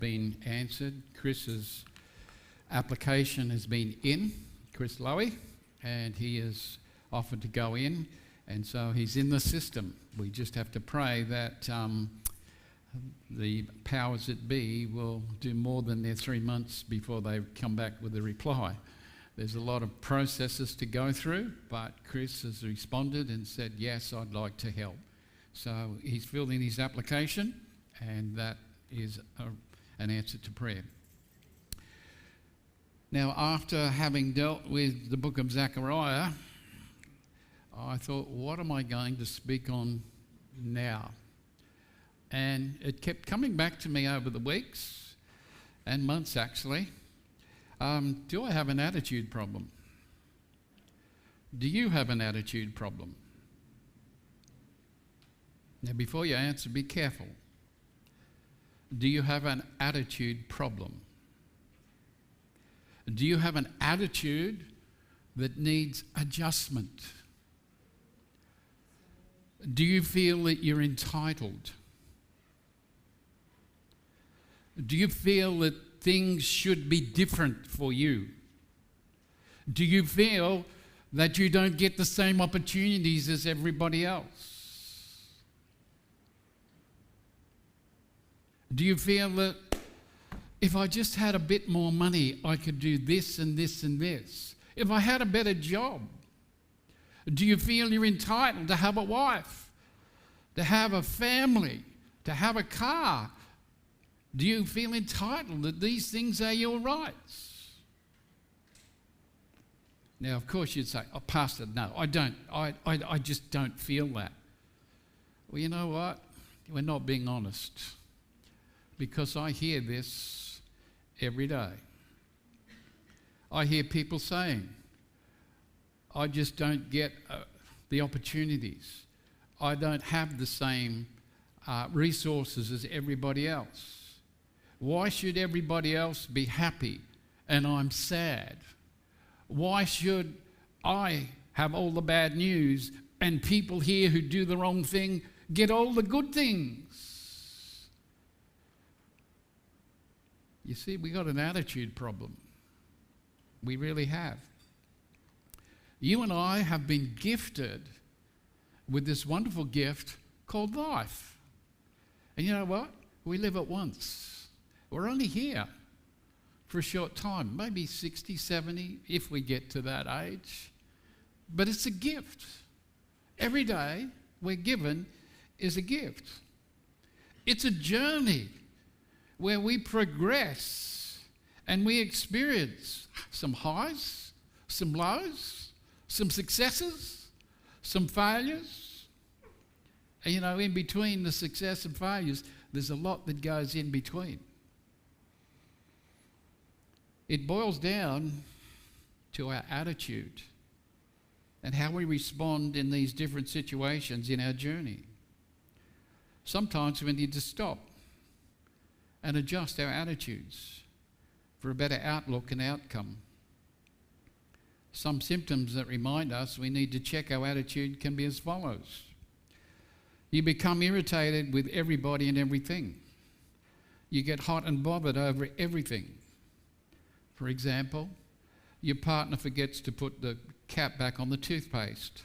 been answered. Chris's application has been in, Chris Lowy, and he is offered to go in, and so he's in the system. We just have to pray that the powers that be will do more than their 3 months before they come back with a reply. There's a lot of processes to go through, but Chris has responded and said, yes, I'd like to help. So he's filled in his application, and that is an answer to prayer. Now, after having dealt with the book of Zechariah, I thought, what am I going to speak on now? And it kept coming back to me over the weeks and months, actually. Do I have an attitude problem? Do you have an attitude problem? Now, before you answer, be careful. Do you have an attitude problem? Do you have an attitude that needs adjustment? Do you feel that you're entitled? Do you feel that things should be different for you? Do you feel that you don't get the same opportunities as everybody else? Do you feel that if I just had a bit more money, I could do this and this and this? If I had a better job? Do you feel you're entitled to have a wife, to have a family, to have a car? Do you feel entitled that these things are your rights? Now, of course, you'd say, oh, Pastor, no, I don't. I just don't feel that. Well, you know what? We're not being honest, because I hear this every day. I hear people saying, I just don't get the opportunities. I don't have the same resources as everybody else. Why should everybody else be happy and I'm sad? Why should I have all the bad news and people here who do the wrong thing get all the good things? You see, we got an attitude problem. We really have. You and I have been gifted with this wonderful gift called life. And you know what? We live it once. We're only here for a short time, maybe 60, 70, if we get to that age. But it's a gift. Every day we're given is a gift. It's a journey where we progress and we experience some highs, some lows, some successes, some failures. And you know, in between the success and failures, there's a lot that goes in between. It boils down to our attitude and how we respond in these different situations in our journey. Sometimes we need to stop and adjust our attitudes for a better outlook and outcome. Some symptoms that remind us we need to check our attitude can be as follows. You become irritated with everybody and everything. You get hot and bothered over everything. For example, your partner forgets to put the cap back on the toothpaste,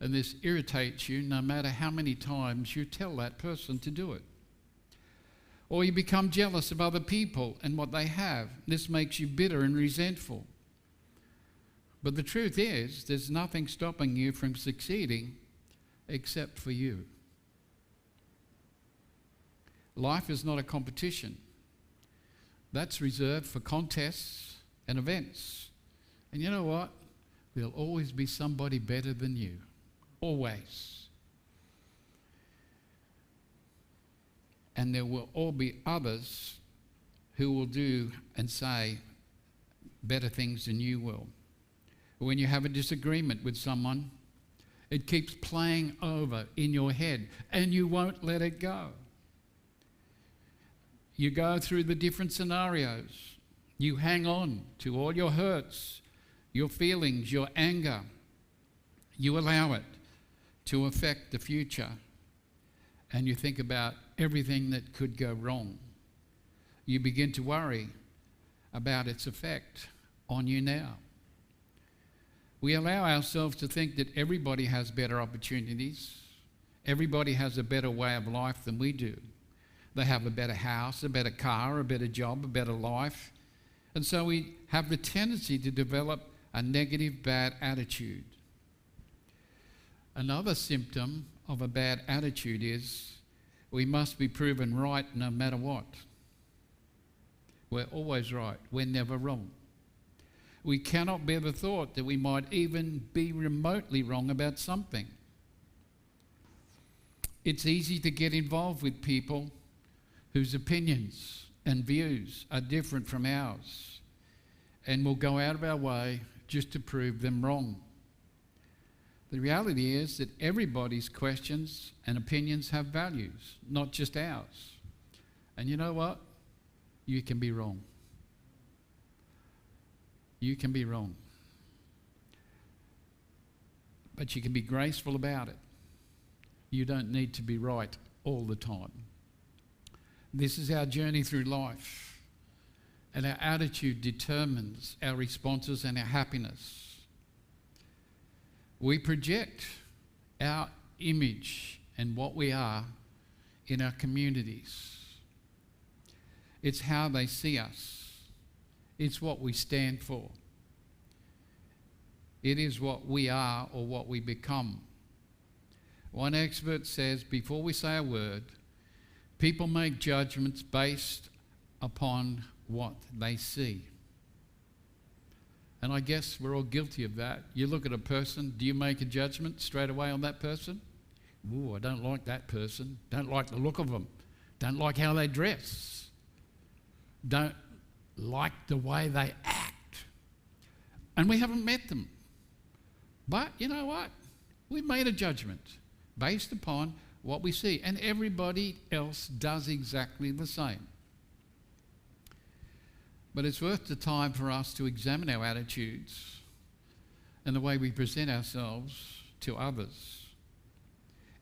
and this irritates you no matter how many times you tell that person to do it. Or you become jealous of other people and what they have. This makes you bitter and resentful. But the truth is, there's nothing stopping you from succeeding except for you. Life is not a competition. That's reserved for contests and events. And you know what? There'll always be somebody better than you. Always. And there will all be others who will do and say better things than you will. When you have a disagreement with someone, it keeps playing over in your head and you won't let it go. You go through the different scenarios. You hang on to all your hurts, your feelings, your anger. You allow it to affect the future. And you think about everything that could go wrong. you begin to worry about its effect on you now. We allow ourselves to think that everybody has better opportunities. Everybody has a better way of life than we do. They have a better house, a better car, a better job, a better life. And so we have the tendency to develop a negative, bad attitude. Another symptom of a bad attitude is we must be proven right no matter what. We're always right. We're never wrong. We cannot bear the thought that we might even be remotely wrong about something. It's easy to get involved with people whose opinions and views are different from ours, and we'll go out of our way just to prove them wrong. The reality is that everybody's questions and opinions have values, not just ours. And you know what? You can be wrong. You can be wrong. But you can be graceful about it. You don't need to be right all the time. This is our journey through life, and our attitude determines our responses and our happiness. We project our image and what we are in our communities. It's how they see us. It's what we stand for. It is what we are or what we become. One expert says before we say a word, people make judgments based upon what they see. And I guess we're all guilty of that. You look at a person, do you make a judgment straight away on that person? Ooh, I don't like that person. Don't like the look of them. Don't like how they dress. Don't like the way they act. And we haven't met them. But you know what? We've made a judgment based upon what we see. And everybody else does exactly the same. But it's worth the time for us to examine our attitudes and the way we present ourselves to others.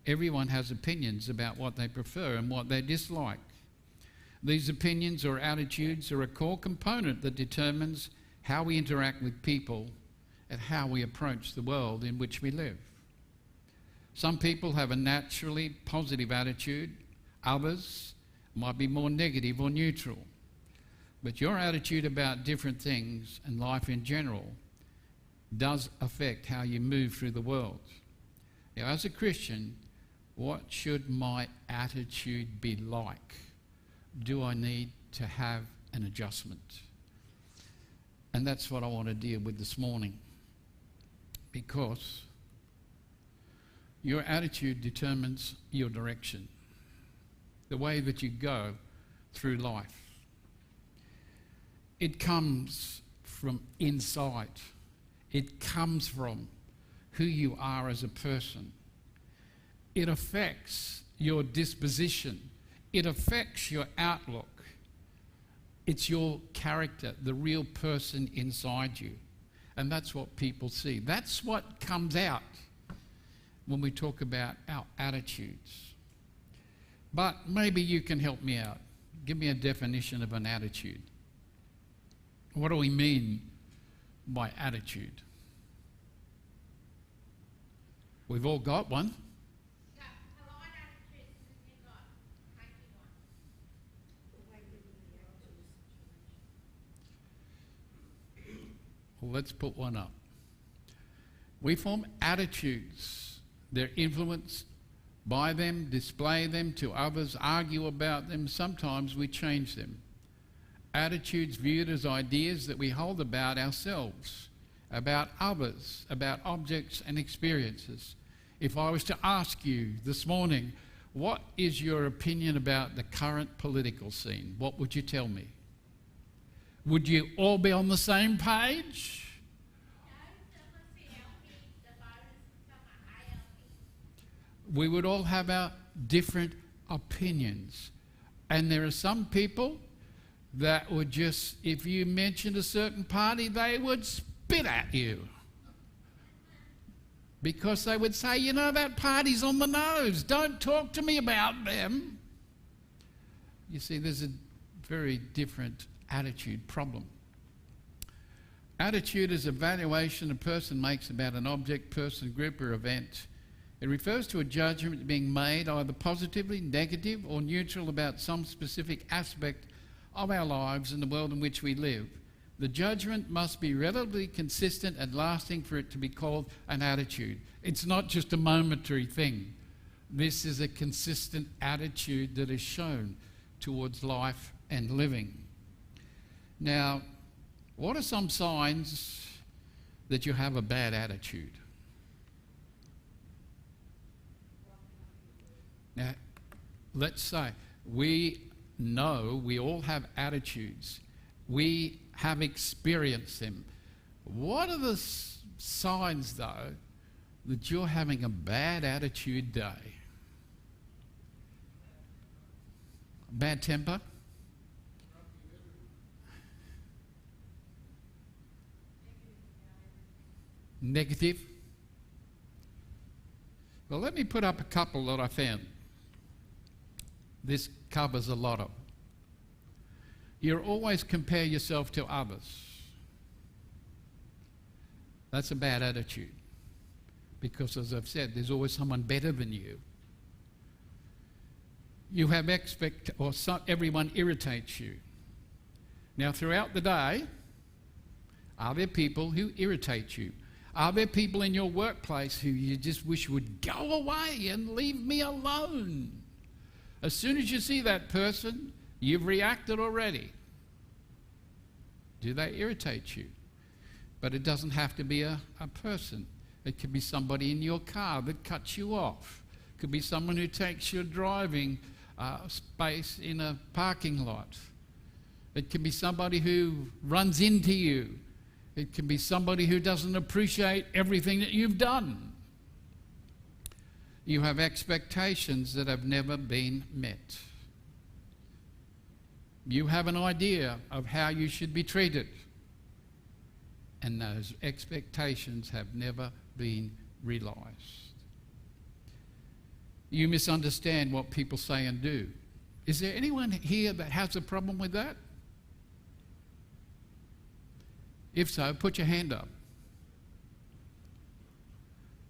Everyone has opinions about what they prefer and what they dislike. These opinions or attitudes are a core component that determines how we interact with people and how we approach the world in which we live. Some people have a naturally positive attitude. Others might be more negative or neutral. But your attitude about different things and life in general does affect how you move through the world. Now, as a Christian, what should my attitude be like? Do I need to have an adjustment? And that's what I want to deal with this morning. Because your attitude determines your direction, the way that you go through life. It comes from inside. It comes from who you are as a person. It affects your disposition. It affects your outlook. It's your character, the real person inside you. And that's what people see. That's what comes out when we talk about our attitudes. But maybe you can help me out. Give me a definition of an attitude. What do we mean by attitude? We've all got one. Well, let's put one up. We form attitudes. They're influenced by them, display them to others, argue about them. Sometimes we change them. Attitudes viewed as ideas that we hold about ourselves, about others, about objects and experiences. If I was to ask you this morning, what is your opinion about the current political scene? What would you tell me? Would you all be on the same page? We would all have our different opinions. And there are some people that would just, if you mentioned a certain party, they would spit at you. Because they would say, you know, that party's on the nose. Don't talk to me about them. You see, there's a very different attitude problem. Attitude is a valuation a person makes about an object, person, group, or event. It refers to a judgment being made either positively, negative, or neutral about some specific aspect of our lives and the world in which we live. The judgment must be relatively consistent and lasting for it to be called an attitude. It's not just a momentary thing. This is a consistent attitude that is shown towards life and living. Now, what are some signs that you have a bad attitude? Now, let's say we know we all have attitudes. We have experienced them. What are the signs, though, that you're having a bad attitude day? Bad temper? Negative? Well, let me put up a couple that I found. This covers a lot of. You always compare yourself to others. That's a bad attitude. Because, as I've said, there's always someone better than you. You have everyone irritates you. Now, throughout the day, are there people who irritate you? Are there people in your workplace who you just wish would go away and leave me alone? As soon as you see that person, you've reacted already. Do they irritate you? But it doesn't have to be a person. It could be somebody in your car that cuts you off. It could be someone who takes your driving space in a parking lot. It can be somebody who runs into you. It can be somebody who doesn't appreciate everything that you've done. You have expectations that have never been met. You have an idea of how you should be treated, and those expectations have never been realised. You misunderstand what people say and do. Is there anyone here that has a problem with that? If so, put your hand up.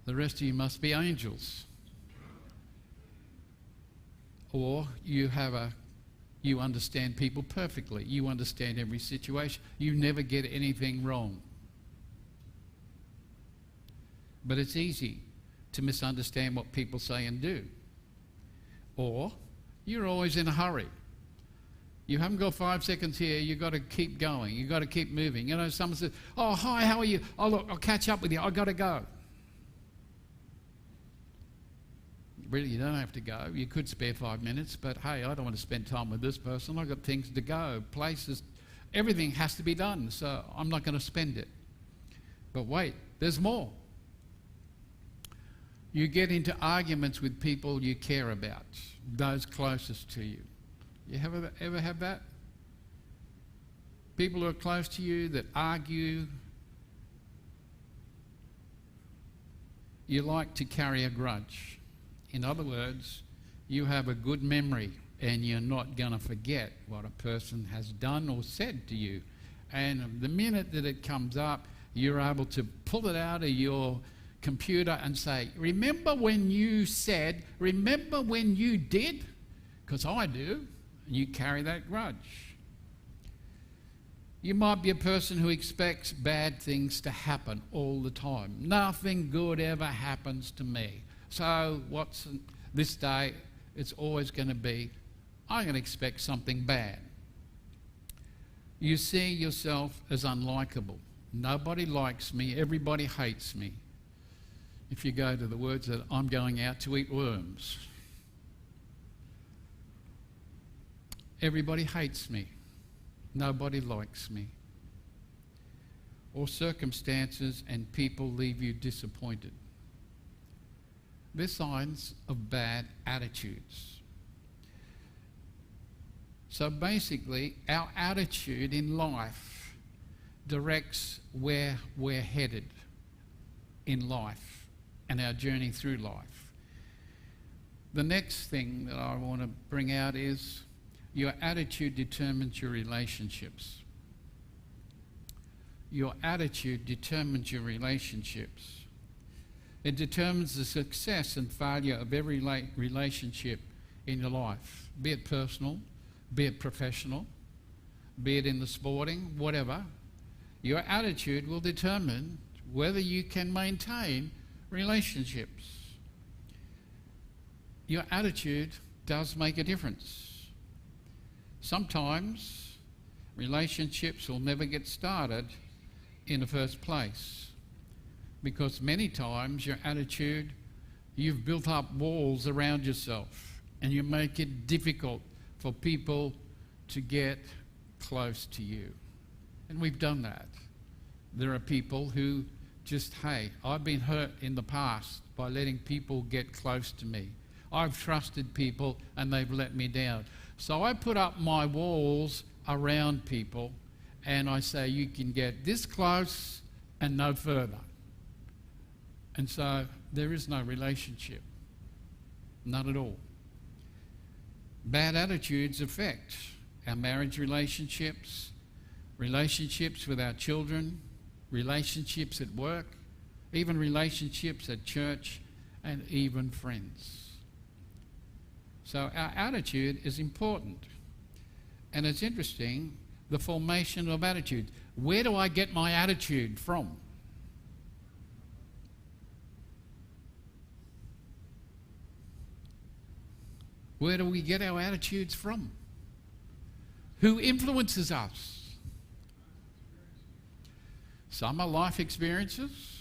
The rest of you must be angels. Or you understand people perfectly. You understand every situation. You never get anything wrong. But it's easy to misunderstand what people say and do. Or you're always in a hurry. You haven't got 5 seconds here, you've got to keep going, you've got to keep moving. You know, someone says, oh, hi, how are you? Oh, look, I'll catch up with you, I've got to go. Really, you don't have to go. You could spare 5 minutes, but hey, I don't want to spend time with this person. I've got things to go, places, everything has to be done, so I'm not going to spend it. But wait, there's more. You get into arguments with people you care about, those closest to you. You ever have that? People who are close to you that argue. You like to carry a grudge. In other words, you have a good memory and you're not going to forget what a person has done or said to you. And the minute that it comes up, you're able to pull it out of your computer and say, remember when you said, remember when you did? Because I do. And you carry that grudge. You might be a person who expects bad things to happen all the time. Nothing good ever happens to me. So this day, it's always going to be, I'm going to expect something bad. You see yourself as unlikable. Nobody likes me, everybody hates me. If you go to the words that I'm going out to eat worms. Everybody hates me. Nobody likes me. Or circumstances and people leave you disappointed. They're signs of bad attitudes. So basically, our attitude in life directs where we're headed in life and our journey through life. The next thing that I want to bring out is Your attitude determines your relationships. Your attitude determines your relationships. It determines the success and failure of every relationship in your life, be it personal, be it professional, be it in the sporting, whatever. Your attitude will determine whether you can maintain relationships. Your attitude does make a difference. Sometimes relationships will never get started in the first place because many times your attitude, you've built up walls around yourself and you make it difficult for people to get close to you. And we've done that. There are people who just, hey, I've been hurt in the past by letting people get close to me. I've trusted people and they've let me down. So I put up my walls around people and I say, you can get this close and no further. And so there is no relationship. None at all. Bad attitudes affect our marriage relationships, relationships with our children, relationships at work, even relationships at church, and even friends. So our attitude is important. And it's interesting, the formation of attitude. Where do I get my attitude from? Where do we get our attitudes from? Who influences us? Some are life experiences.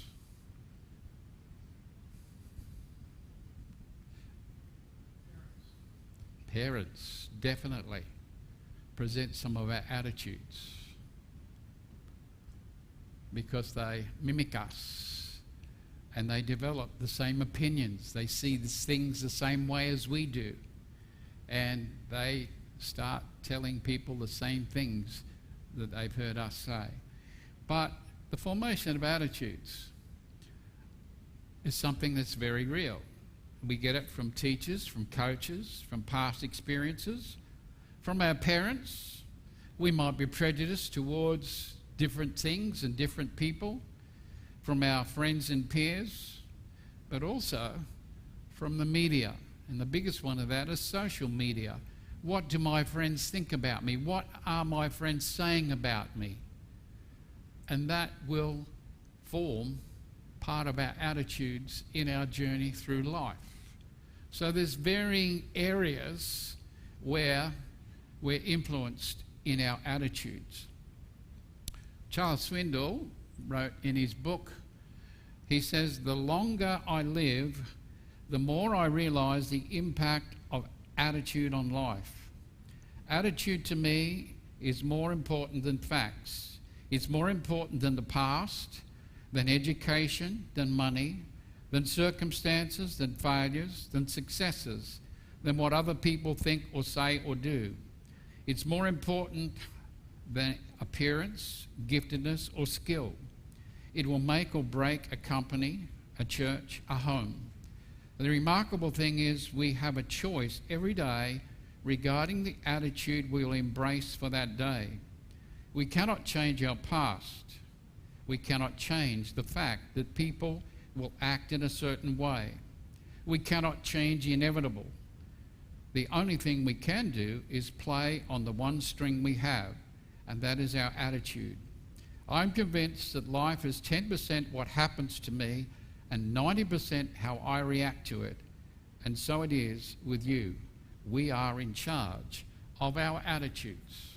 Parents definitely present some of our attitudes because they mimic us and they develop the same opinions. They see these things the same way as we do, and they start telling people the same things that they've heard us say. But the formation of attitudes is something that's very real. We get it from teachers, from coaches, from past experiences, from our parents. We might be prejudiced towards different things and different people, from our friends and peers, but also from the media. And the biggest one of that is social media. What do my friends think about me? What are my friends saying about me? And that will form part of our attitudes in our journey through life. So there's varying areas where we're influenced in our attitudes. Charles Swindoll wrote in his book, he says, the longer I live, the more I realise the impact of attitude on life. Attitude to me is more important than facts. It's more important than the past, than education, than money, than circumstances, than failures, than successes, than what other people think or say or do. It's more important than appearance, giftedness, or skill. It will make or break a company, a church, a home. The remarkable thing is we have a choice every day regarding the attitude we'll embrace for that day. We cannot change our past. We cannot change the fact that people will act in a certain way. We cannot change the inevitable. The only thing we can do is play on the one string we have, and that is our attitude. I'm convinced that life is 10% what happens to me and 90% how I react to it. And so it is with you. We are in charge of our attitudes.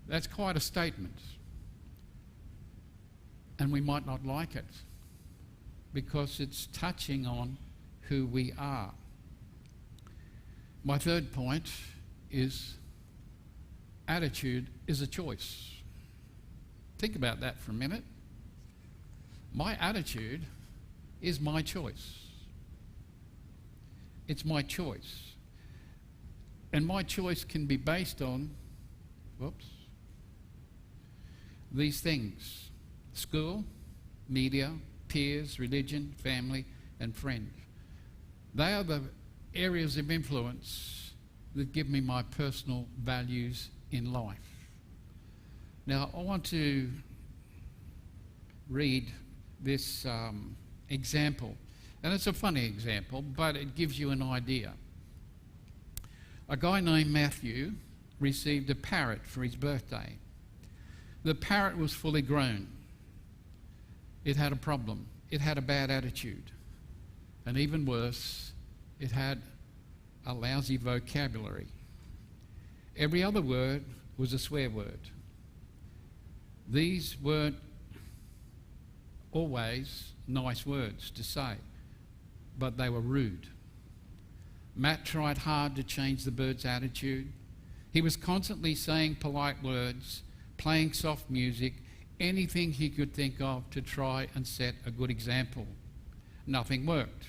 That's quite a statement. And we might not like it because it's touching on who we are. My third point is attitude is a choice. Think about that for a minute. My attitude is my choice. It's my choice. And my choice can be based on, these things: school, media, peers, religion, family, and friends. They are the areas of influence that give me my personal values in life. Now, I want to read this example. And it's a funny example, but it gives you an idea. A guy named Matthew received a parrot for his birthday. The parrot was fully grown. It had a problem. It had a bad attitude. And even worse, it had a lousy vocabulary. Every other word was a swear word. These weren't always nice words to say, but they were rude. Matt tried hard to change the bird's attitude. He was constantly saying polite words, playing soft music, anything he could think of to try and set a good example. Nothing worked.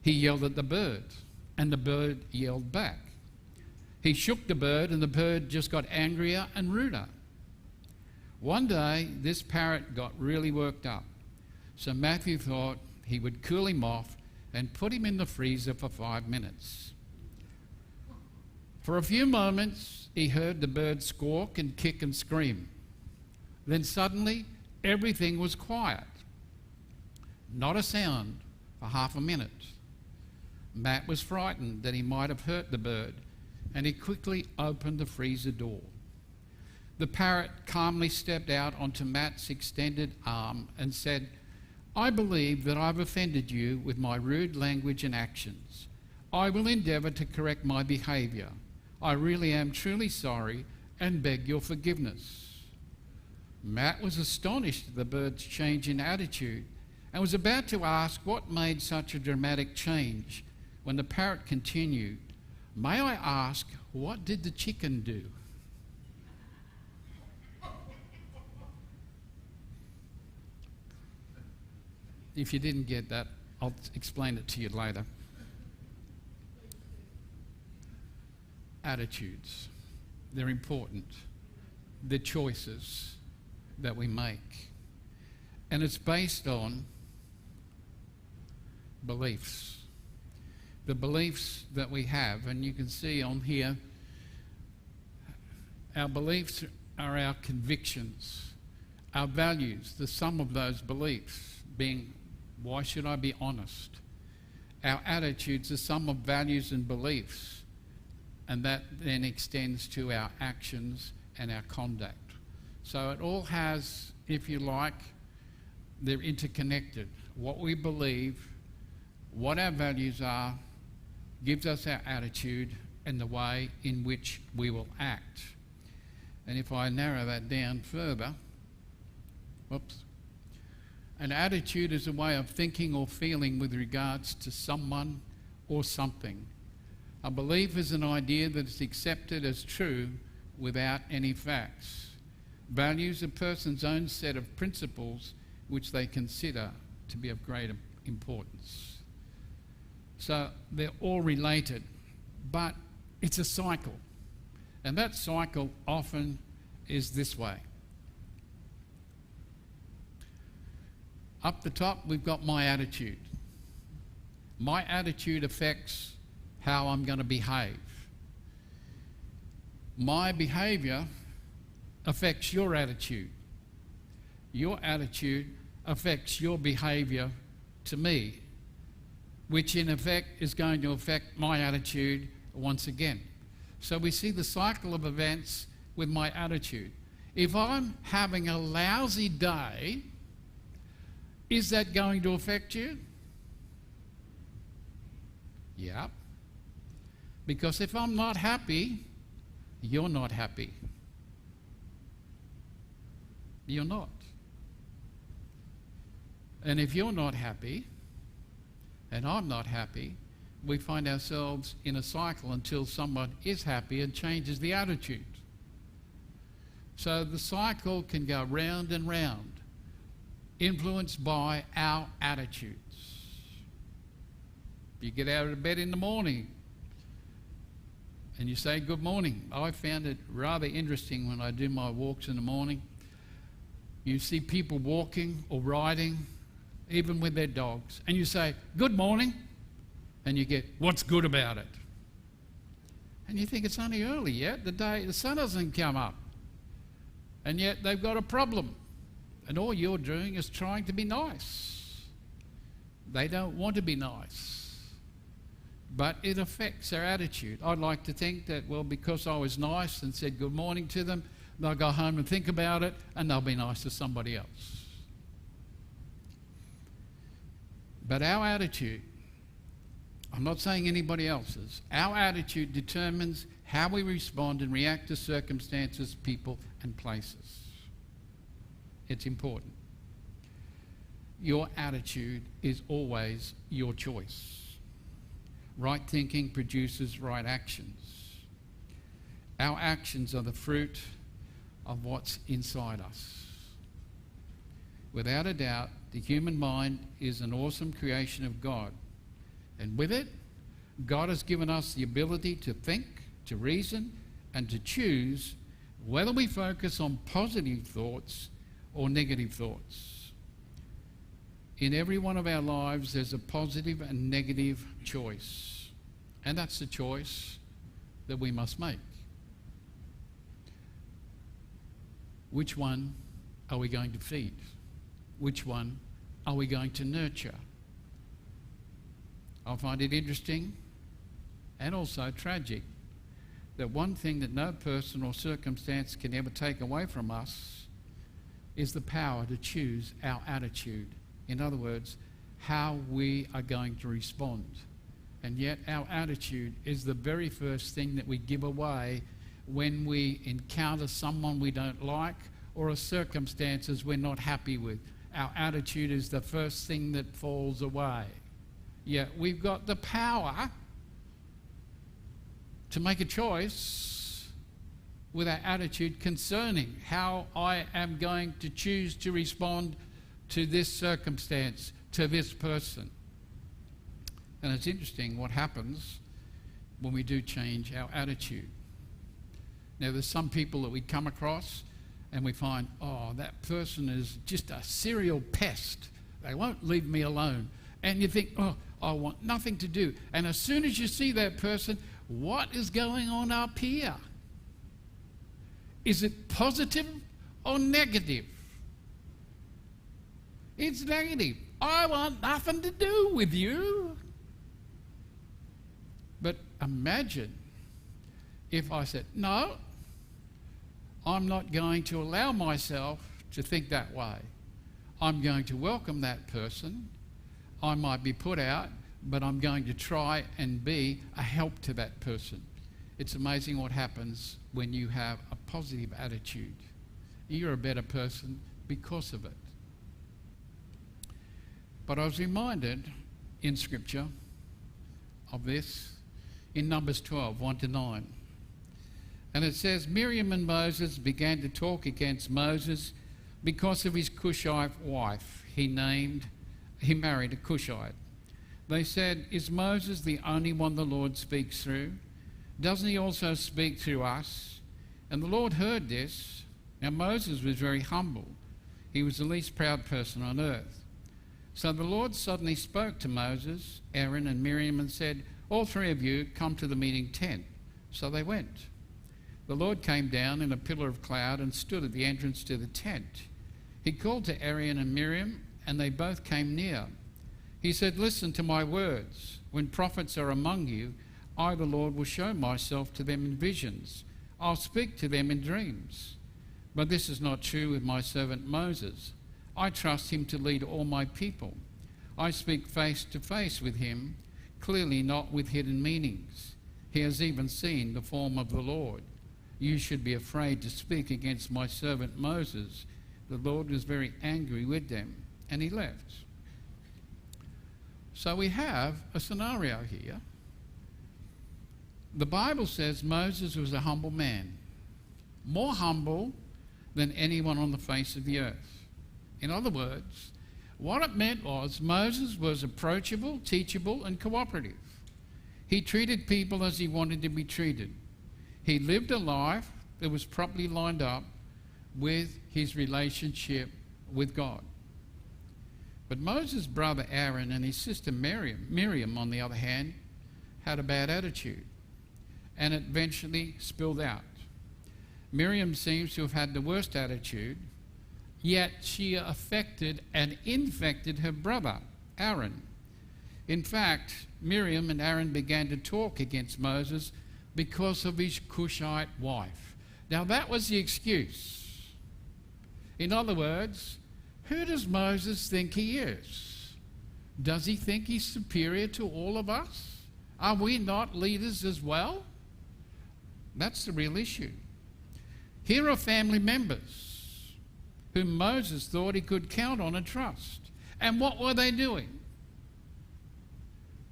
He yelled at the bird, and the bird yelled back. He shook the bird, and the bird just got angrier and ruder. One day, this parrot got really worked up, so Matthew thought he would cool him off and put him in the freezer for 5 minutes. For a few moments, he heard the bird squawk and kick and scream. Then suddenly, everything was quiet. Not a sound for half a minute. Matt was frightened that he might have hurt the bird, and he quickly opened the freezer door. The parrot calmly stepped out onto Matt's extended arm and said, "I believe that I've offended you with my rude language and actions. I will endeavour to correct my behaviour. I really am truly sorry and beg your forgiveness." Matt was astonished at the bird's change in attitude and was about to ask what made such a dramatic change when the parrot continued, "May I ask, what did the chicken do?" If you didn't get that, I'll explain it to you later. Attitudes. They're important. They're choices that we make. And it's based on beliefs. The beliefs that we have, and you can see on here, our beliefs are our convictions, our values, the sum of those beliefs being, why should I be honest? Our attitudes, the sum of values and beliefs, and that then extends to our actions and our conduct. So it all has, if you like, they're interconnected. What we believe, what our values are, gives us our attitude and the way in which we will act. And if I narrow that down further, an attitude is a way of thinking or feeling with regards to someone or something. A belief is an idea that is accepted as true without any facts. Values a person's own set of principles which they consider to be of great importance. So they're all related, but it's a cycle. And that cycle often is this way. Up the top, we've got my attitude. My attitude affects how I'm going to behave. My behaviour affects your attitude. Your attitude affects your behaviour to me, which in effect is going to affect my attitude once again. So we see the cycle of events with my attitude. If I'm having a lousy day, is that going to affect you? Yeah. Because if I'm not happy, you're not happy. You're not. And if you're not happy, and I'm not happy, we find ourselves in a cycle until someone is happy and changes the attitude. So the cycle can go round and round, influenced by our attitudes. You get out of bed in the morning and you say good morning. I found it rather interesting when I do my walks in the morning. You see people walking or riding, even with their dogs, and you say good morning, and you get, what's good about it? And you think it's only early yet, the sun hasn't come up. And yet they've got a problem. And all you're doing is trying to be nice. They don't want to be nice. But it affects their attitude. I'd like to think that, well, because I was nice and said good morning to them, they'll go home and think about it and they'll be nice to somebody else. But our attitude, I'm not saying anybody else's, our attitude determines how we respond and react to circumstances, people, and places. It's important. Your attitude is always your choice. Right thinking produces right actions. Our actions are the fruit of what's inside us. Without a doubt, the human mind is an awesome creation of God. And with it, God has given us the ability to think, to reason, and to choose whether we focus on positive thoughts or negative thoughts. In every one of our lives, there's a positive and negative choice. And that's the choice that we must make. Which one are we going to feed? Which one are we going to nurture? I find it interesting and also tragic that one thing that no person or circumstance can ever take away from us is the power to choose our attitude. In other words, how we are going to respond. And yet our attitude is the very first thing that we give away when we encounter someone we don't like or a circumstances we're not happy with. Our attitude is the first thing that falls away. Yet we've got the power to make a choice with our attitude concerning how I am going to choose to respond to this circumstance, to this person. And it's interesting what happens when we do change our attitude. Now, there's some people that we come across and we find, oh, that person is just a serial pest. They won't leave me alone. And you think, oh, I want nothing to do. And as soon as you see that person, what is going on up here? Is it positive or negative? It's negative. I want nothing to do with you. But imagine if I said, no, I'm not going to allow myself to think that way. I'm going to welcome that person. I might be put out, but I'm going to try and be a help to that person. It's amazing what happens when you have a positive attitude. You're a better person because of it. But I was reminded in Scripture of this in Numbers 12, 1-9. And it says, Miriam and Moses began to talk against Moses because of his Cushite wife. He married a Cushite. They said, is Moses the only one the Lord speaks through? Doesn't he also speak through us? And the Lord heard this. Now Moses was very humble. He was the least proud person on earth. So the Lord suddenly spoke to Moses, Aaron and Miriam and said, all three of you come to the meeting tent. So they went. The Lord came down in a pillar of cloud and stood at the entrance to the tent. He called to Aaron and Miriam, and they both came near. He said, listen to my words. When prophets are among you, I, the Lord, will show myself to them in visions. I'll speak to them in dreams. But this is not true with my servant Moses. I trust him to lead all my people. I speak face to face with him, clearly not with hidden meanings. He has even seen the form of the Lord. You should be afraid to speak against my servant Moses. The Lord was very angry with them, and he left. So we have a scenario here. The Bible says Moses was a humble man, more humble than anyone on the face of the earth. In other words, what it meant was Moses was approachable, teachable, and cooperative. He treated people as he wanted to be treated. He lived a life that was properly lined up with his relationship with God. But Moses' brother Aaron and his sister Miriam, on the other hand, had a bad attitude. and it eventually spilled out. Miriam seems to have had the worst attitude, yet she affected and infected her brother, Aaron. In fact, Miriam and Aaron began to talk against Moses because of his Cushite wife. Now that was the excuse. In other words, who does Moses think he is? Does he think he's superior to all of us? Are we not leaders as well? That's the real issue. Here are family members whom Moses thought he could count on and trust. And what were they doing?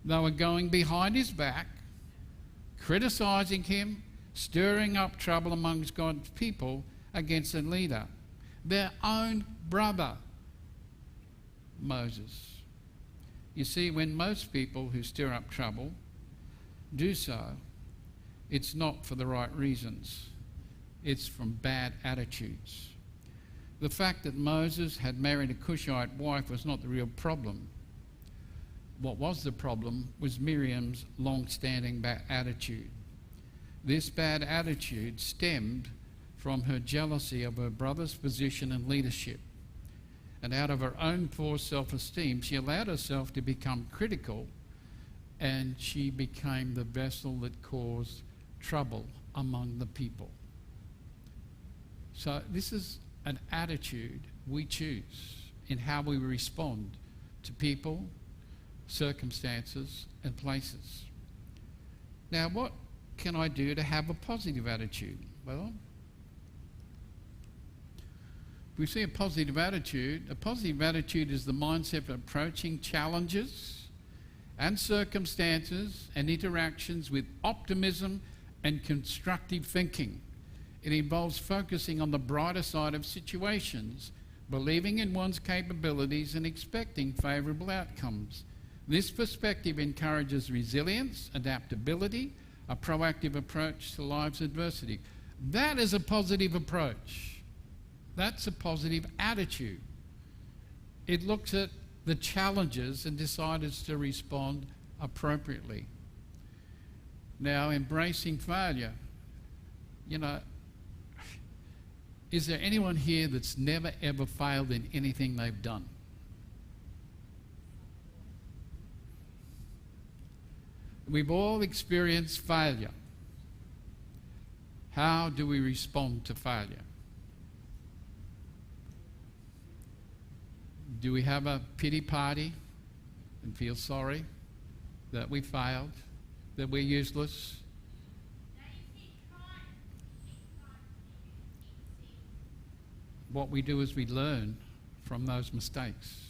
They were going behind his back, criticizing him, stirring up trouble amongst God's people against a leader, their own brother, Moses. You see, when most people who stir up trouble do so, it's not for the right reasons. It's from bad attitudes. The fact that Moses had married a Cushite wife was not the real problem. What was the problem was Miriam's long-standing bad attitude. This bad attitude stemmed from her jealousy of her brother's position and leadership. And out of her own poor self-esteem, she allowed herself to become critical, and she became the vessel that caused trouble among the people. So this is an attitude we choose in how we respond to people, circumstances, and places. Now, what can I do to have a positive attitude? Well, if we see a positive attitude is the mindset of approaching challenges and circumstances and interactions with optimism and constructive thinking. It involves focusing on the brighter side of situations, believing in one's capabilities and expecting favourable outcomes. This perspective encourages resilience, adaptability, a proactive approach to life's adversity. That is a positive approach. That's a positive attitude. It looks at the challenges and decides to respond appropriately. Now, embracing failure. You know, is there anyone here that's never ever failed in anything they've done? We've all experienced failure. How do we respond to failure? Do we have a pity party and feel sorry that we failed, that we're useless? What we do is we learn from those mistakes.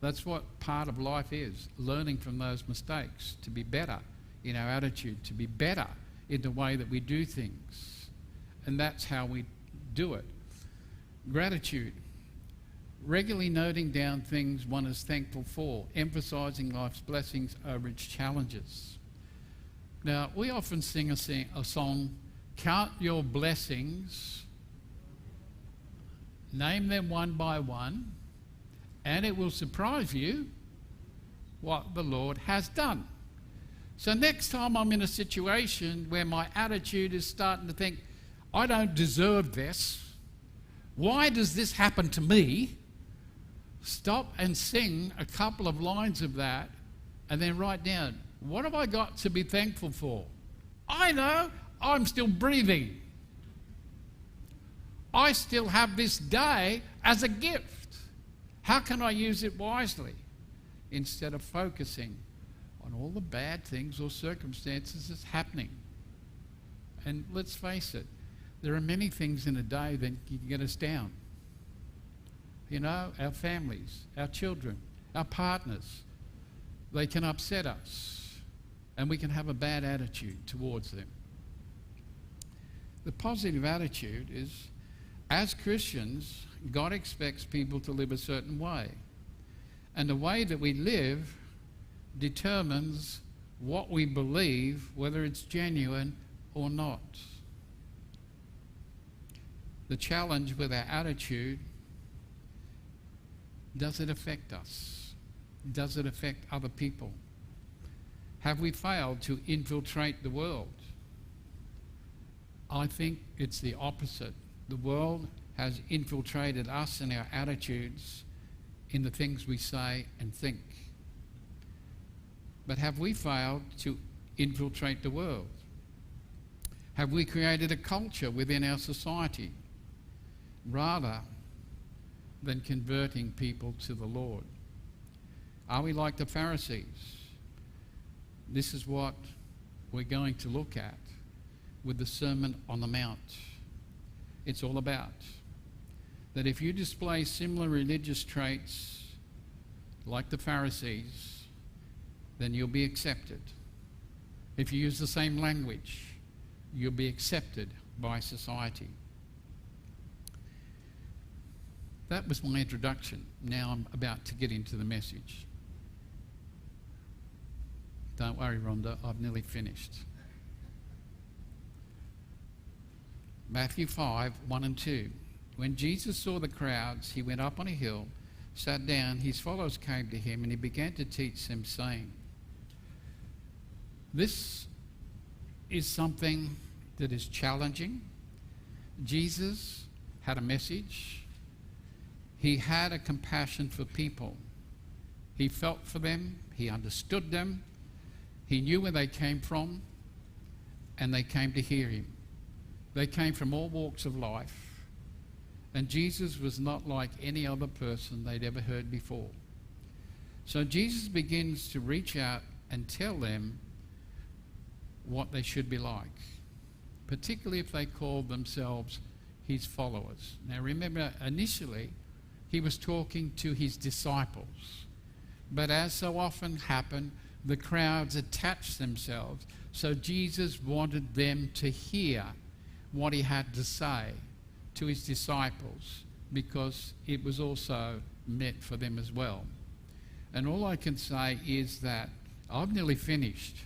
That's what part of life is, learning from those mistakes, to be better in our attitude, to be better in the way that we do things. And that's how we do it. Gratitude. Regularly noting down things one is thankful for, emphasising life's blessings over its challenges. Now, we often sing a song, count your blessings, name them one by one, and it will surprise you what the Lord has done. So next time I'm in a situation where my attitude is starting to think, I don't deserve this, why does this happen to me? Stop and sing a couple of lines of that and then write down, what have I got to be thankful for? I know, I'm still breathing. I still have this day as a gift. How can I use it wisely? Instead of focusing on all the bad things or circumstances that's happening. And let's face it, there are many things in a day that can get us down. You know, our families, our children, our partners, they can upset us and we can have a bad attitude towards them. The positive attitude is, as Christians, God expects people to live a certain way. And the way that we live determines what we believe, whether it's genuine or not. The challenge with our attitude, does it affect us? Does it affect other people? Have we failed to infiltrate the world? I think it's the opposite. The world has infiltrated us and our attitudes in the things we say and think. But have we failed to infiltrate the world? Have we created a culture within our society rather than converting people to the Lord? Are we like the Pharisees? This is what we're going to look at with the Sermon on the Mount. It's all about that if you display similar religious traits like the Pharisees, then you'll be accepted. If you use the same language, you'll be accepted by society. That was my introduction. Now I'm about to get into the message. Don't worry, Rhonda, I've nearly finished. Matthew 5, 1 and 2. When Jesus saw the crowds, he went up on a hill, sat down, his followers came to him, and he began to teach them, saying, this is something that is challenging. Jesus had a message. He had a compassion for people. He felt for them. He understood them. He knew where they came from, and they came to hear him. They came from all walks of life, and Jesus was not like any other person they'd ever heard before. So Jesus begins to reach out and tell them what they should be like, particularly if they called themselves his followers. Now remember, initially he was talking to his disciples, but as so often happened, the crowds attached themselves, so Jesus wanted them to hear what he had to say to his disciples, because it was also meant for them as well. And all I can say is that I've nearly finished.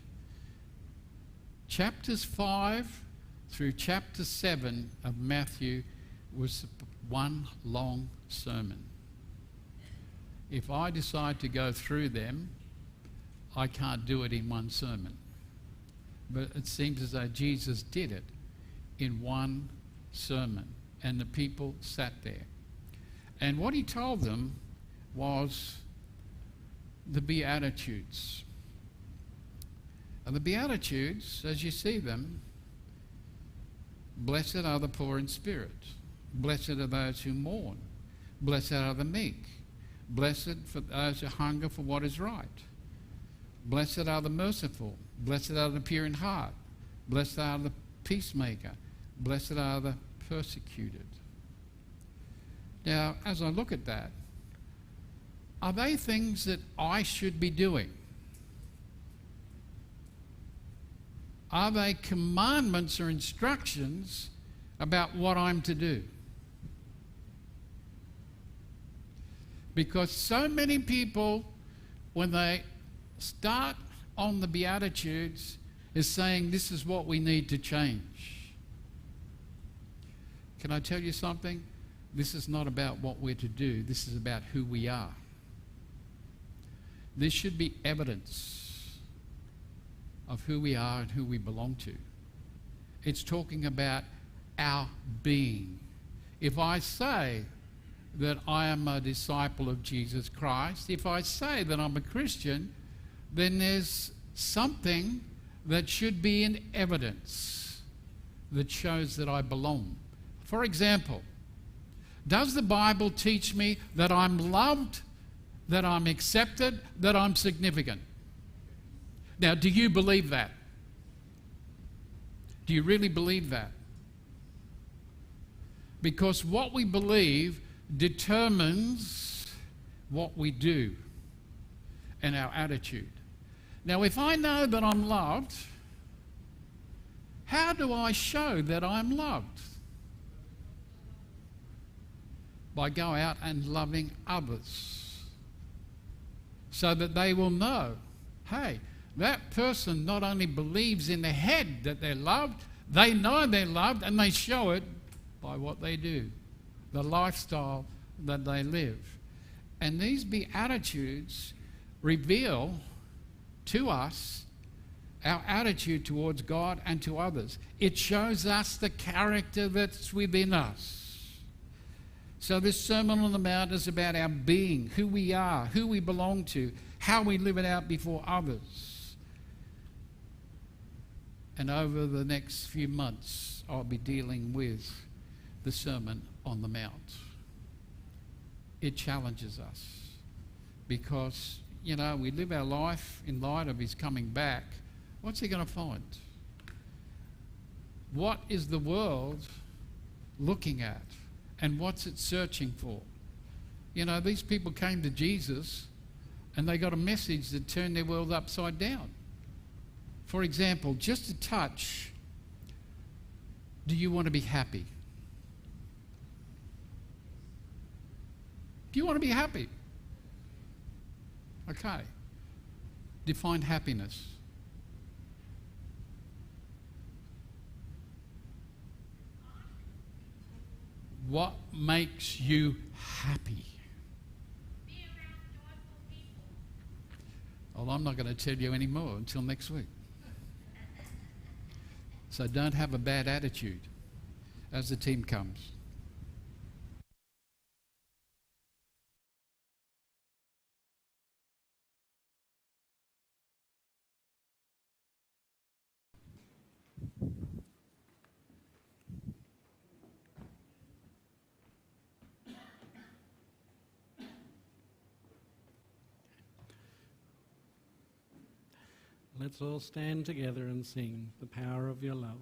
Chapters 5 through chapter 7 of Matthew was one long sermon. If I decide to go through them, I can't do it in one sermon. But it seems as though Jesus did it in one sermon, and the people sat there. And what he told them was the Beatitudes. And the Beatitudes, as you see them, blessed are the poor in spirit, blessed are those who mourn, blessed are the meek, blessed for those who hunger for what is right, blessed are the merciful, blessed are the pure in heart, blessed are the peacemaker, blessed are the persecuted. Now, as I look at that, are they things that I should be doing? Are they commandments or instructions about what I'm to do? Because so many people, when they start on the Beatitudes, is saying this is what we need to change. Can I tell you something? This is not about what we're to do. This is about who we are. This should be evidence of who we are and who we belong to. It's talking about our being. If I say that I am a disciple of Jesus Christ, if I say that I'm a Christian, then there's something that should be in evidence that shows that I belong. For example, does the Bible teach me that I'm loved, that I'm accepted, that I'm significant? Now, do you believe that? Do you really believe that? Because what we believe determines what we do and our attitude. Now, if I know that I'm loved, how do I show that I'm loved? By going out and loving others, so that they will know, hey, that person not only believes in their head that they're loved, they know they're loved, and they show it by what they do, the lifestyle that they live. And these Beatitudes reveal to us our attitude towards God and to others. It shows us the character that's within us. So this Sermon on the Mount is about our being, who we are, who we belong to, how we live it out before others. And over the next few months, I'll be dealing with the Sermon on the Mount. It challenges us because, you know, we live our life in light of his coming back. What's he going to find? What is the world looking at? And what's it searching for? You know, these people came to Jesus and they got a message that turned their world upside down. For example, just a touch, do you want to be happy? Do you want to be happy? Okay. Define happiness. What makes you happy? Be around joyful people. Well, I'm not going to tell you any more until next week. So don't have a bad attitude as the team comes. Let's all stand together and sing The Power of Your Love.